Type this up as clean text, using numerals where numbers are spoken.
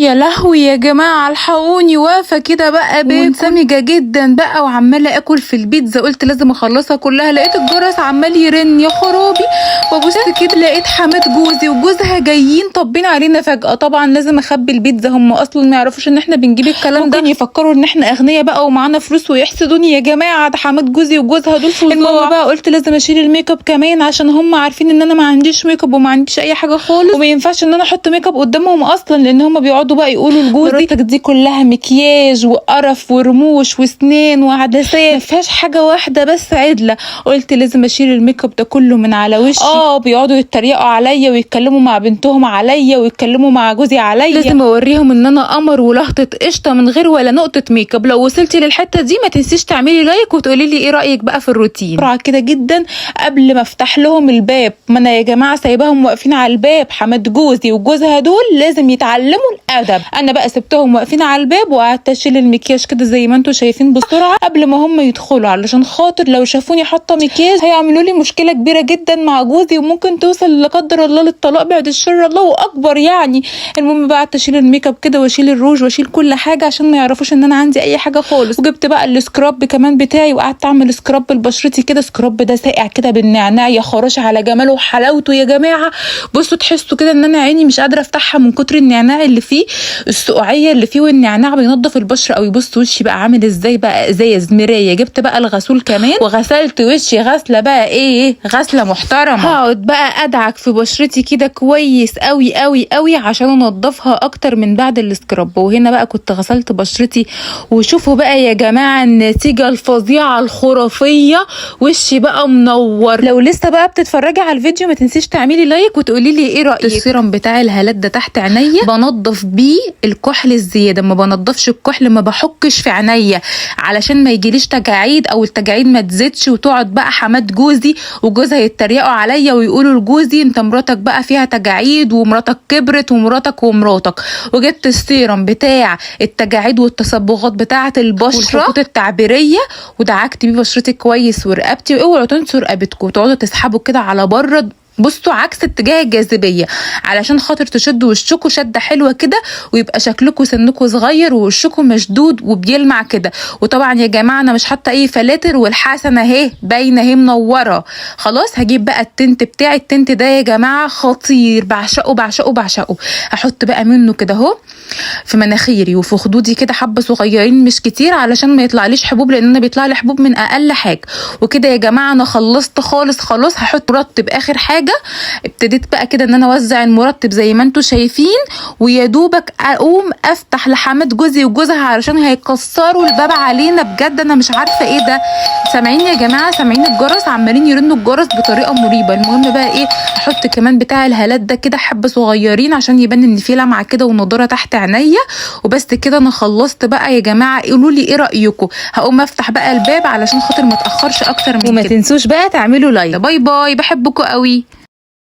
يا لهوي يا جماعه الحقوني، واقفه كده بقى منسمجه جدا بقى وعماله اكل في البيتزا، قلت لازم اخلصها كلها، لقيت الجرس عمال يرن يا خرابي، وابص كده لقيت حماد جوزي وجوزها جايين طابين علينا فجاه. طبعا لازم اخبي البيتزا، هم اصلا ما يعرفوش ان احنا بنجيب الكلام ده، ممكن يفكروا ان احنا اغنياء بقى ومعانا فلوس ويحسدوني. يا جماعه ده حماد جوزي وجوزها دول فظاع. المهم بقى قلت لازم اشيل الميك اب كمان عشان هم عارفين ان انا ما عنديش ميك اب وما عنديش اي حاجه خالص، وما ينفعش ان انا احط ميك اب قدامهم اصلا، لان هم بيقعدوا بقى يقولوا لجوزي دي كلها مكياج وقرف ورموش وسنين وعدسات، ما فيهاش حاجه واحده بس عدله. قلت لازم اشيل الميك اب ده كله من على وشي. بيقعدوا يتريقوا عليا ويتكلموا مع بنتهم عليا ويتكلموا مع جوزي عليا، لازم اوريهم ان انا قمر ولهطه قشطه من غير ولا نقطه ميك اب. لو وصلتي للحته دي ما تنسيش تعملي لايك وتقولي لي ايه رايك بقى في الروتين بسرعه كده جدا قبل ما افتح لهم الباب. ما انا يا جماعه سايباهم واقفين على الباب، حماد جوزي وجوزها دول لازم يتعلموا الادب. انا بقى سبتهم واقفين على الباب وقعدت اشيل المكياج كده زي ما انتم شايفين بسرعه قبل ما هم يدخلوا، علشان خاطر لو شافوني حاطه مكياج هيعملوا لي مشكله كبيره جدا مع جوزي وممكن توصل لا قدر الله للطلاق بعد الشر الله اكبر يعني. المهم بقى قعدت اشيل الميك اب كده واشيل الروج واشيل كل حاجه عشان ما يعرفوش ان انا عندي اي حاجه خالص. وجبت بقى السكراب كمان بتاعي وقعدت اعمل سكراب لبشرتي كده. سكراب ده ساقع كده بالنعناع، يا خراش على جماله وحلاوته يا جماعه. بصوا تحسوا كده ان انا عيني مش قادره افتحها من كتر النعناع اللي فيه، السقوعيه اللي فيه، والنعناع بينضف البشره قوي. بصوا وشي بقى عامل ازاي بقى ازاز مرايه. جبت بقى الغسول كمان وغسلت وشي غسله بقى ايه غسله محترمه. هقعد بقى ادعك في بشرتي كده كويس قوي قوي قوي عشان انضفها اكتر من بعد السكراب. وهنا بقى كنت غسلت بشرتي، وشوفوا بقى يا جماعه النتيجه الفظيعه الخرافيه، وشي بقى منور. لو لسه بقى بتتفرجي على الفيديو ما تنسيش تعملي لايك وتقولي لي ايه رايك. السيرم بتاع الهالات ده تحت عينيا بنضف بيه الكحل الزياده، ما بنضفش الكحل، ما بحكش في عينيا علشان ما يجيليش تجاعيد او التجاعيد ما تزيدش وتقعد بقى حماد جوزي وجوزها يتريقوا عليا ويقولوا لجوزي انت مراتك بقى فيها تجاعيد ومراتك كبرت ومراتك. وجبت السيرم بتاع التجاعيد والتصبغات بتاعه البشره والخطوط التعبيريه ودعكت بيه بشرتي كويس ورقبتي. واوعوا تنسوا رقبتكم وتقعدوا تسحبوا كده على بره، بصوا عكس اتجاه الجاذبيه علشان خاطر تشدوا وشكوا شده حلوه كده ويبقى شكلكم سنكم صغير ووشكم مشدود وبيلمع كده. وطبعا يا جماعه انا مش حاطه اي فلاتر والحسنه اهي باينه اهي منوره. خلاص هجيب بقى التنت بتاعي. التنت ده يا جماعه خطير، بعشقه. هحط بقى منه كده اهو في مناخيري وفي خدودي كده حبه صغيرين مش كتير علشان ما يطلعليش حبوب، لان انا بيطلع لي حبوب من اقل حاجه. وكده يا جماعه انا خلصت خلاص. هحط مرطب اخر حاجه. ابتديت بقى كده ان انا اوزع المرطب زي ما انتم شايفين، ويا دوبك اقوم افتح لحماد جوزي وجوزها علشان هيكسروا الباب علينا بجد. انا مش عارفه ايه ده. سامعين يا جماعه؟ سامعين الجرس؟ عمالين يرنوا الجرس بطريقه مريبه. المهم بقى ايه، احط كمان بتاع الهالات ده كده حبه صغيرين عشان يبان ان في لمعه كده ونضاره تحت عينيا. وبس كده انا خلصت بقى يا جماعه. قولوا لي ايه رايكم. هقوم افتح بقى الباب علشان خاطر ما اتاخرش اكتر من كده. وما تنسوش بقى تعملوا لايك. باي باي، بحبكم قوي.